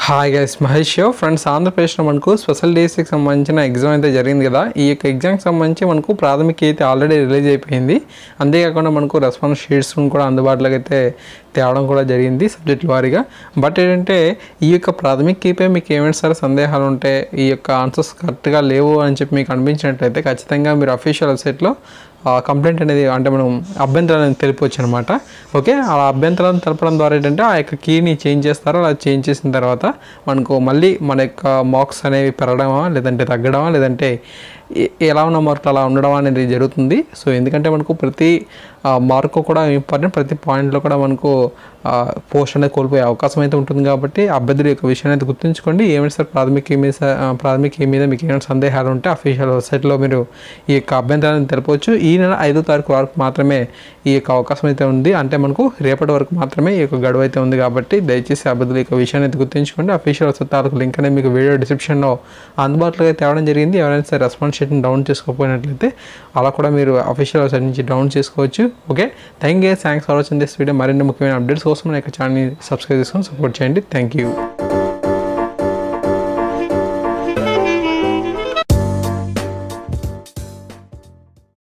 Hi guys, Mahesh friends. ఆంధ్రప్రదేశ్లో మనకు special డేస్కి సంబంధించిన ఎగ్జామ్ అయితే జరిగింది కదా. ఈ యొక్క ఎగ్జామ్కి సంబంధించి మనకు ప్రాథమిక అయితే ఆల్రెడీ రిలీజ్ అయిపోయింది. అంతేకాకుండా మనకు రెస్పాన్స్ షీట్స్ కూడా అందుబాటులోకి అయితే తేవడం కూడా జరిగింది సబ్జెక్టుల వారీగా. బట్ ఏంటంటే ఈ యొక్క ప్రాథమిక కీపై మీకు ఏమైనా సరే సందేహాలు ఉంటే, ఈ యొక్క ఆన్సర్స్ కరెక్ట్గా లేవు అని చెప్పి మీకు అనిపించినట్లయితే ఖచ్చితంగా మీరు అఫీషియల్ వెబ్సైట్లో కంప్లైంట్ అనేది అంటే మనం అభ్యంతరాలను తెలిపవచ్చు అనమాట. ఓకే, ఆ అభ్యంతరాలను తెలపడం ద్వారా ఏంటంటే ఆ యొక్క కీని చేంజ్ చేస్తారో, అలా చేంజ్ చేసిన తర్వాత మనకు మళ్ళీ మన యొక్క మార్క్స్ అనేవి పెరగడమా లేదంటే తగ్గడమా లేదంటే ఎలా ఉన్న మార్కులు అలా ఉండడం అనేది జరుగుతుంది. సో ఎందుకంటే మనకు ప్రతి మార్కు కూడా ఇంపార్టెంట్, ప్రతి పాయింట్లో కూడా మనకు పోస్ట్ అనేది కోల్పోయే అవకాశం అయితే ఉంటుంది. కాబట్టి అభ్యర్థుల యొక్క విషయాన్ని అయితే గుర్తుంచుకోండి. ఏమైనా సార్ ప్రాథమిక మీద మీకు ఏమైనా సందేహాలు ఉంటే అఫీషియల్ వెబ్సైట్లో మీరు ఈ యొక్క అభ్యంతరాన్ని తెలపవచ్చు. ఈ నెల 5వ తారీఖు వరకు మాత్రమే ఈ యొక్క అవకాశం అయితే ఉంది. అంటే మనకు రేపటి వరకు మాత్రమే ఈ యొక్క గడువు అయితే ఉంది. కాబట్టి దయచేసి అభ్యర్థుల యొక్క విషయాన్ని అయితే గుర్తుంచుకోండి. అఫీషియల్ వెబ్సైట్ లింక్ అనేది మీకు వీడియో డిస్క్రిప్షన్లో అందుబాటులో అయితే తేవడం జరిగింది. ఎవరైనా సరే రెస్పాన్స్ షీట్ని డౌన్ చేసుకోకపోయినట్లయితే అలా కూడా మీరు అఫీషియల్ వెబ్సైట్ నుంచి డౌన్ చేసుకోవచ్చు. Okay, thanks for watching this video. మరిన్ని ముఖ్యమైన అప్డేట్స్ కోసం నా యొక్క ఛానల్ని సబ్స్క్రైబ్ చేసుకొని సపోర్ట్ చేయండి. Thank you.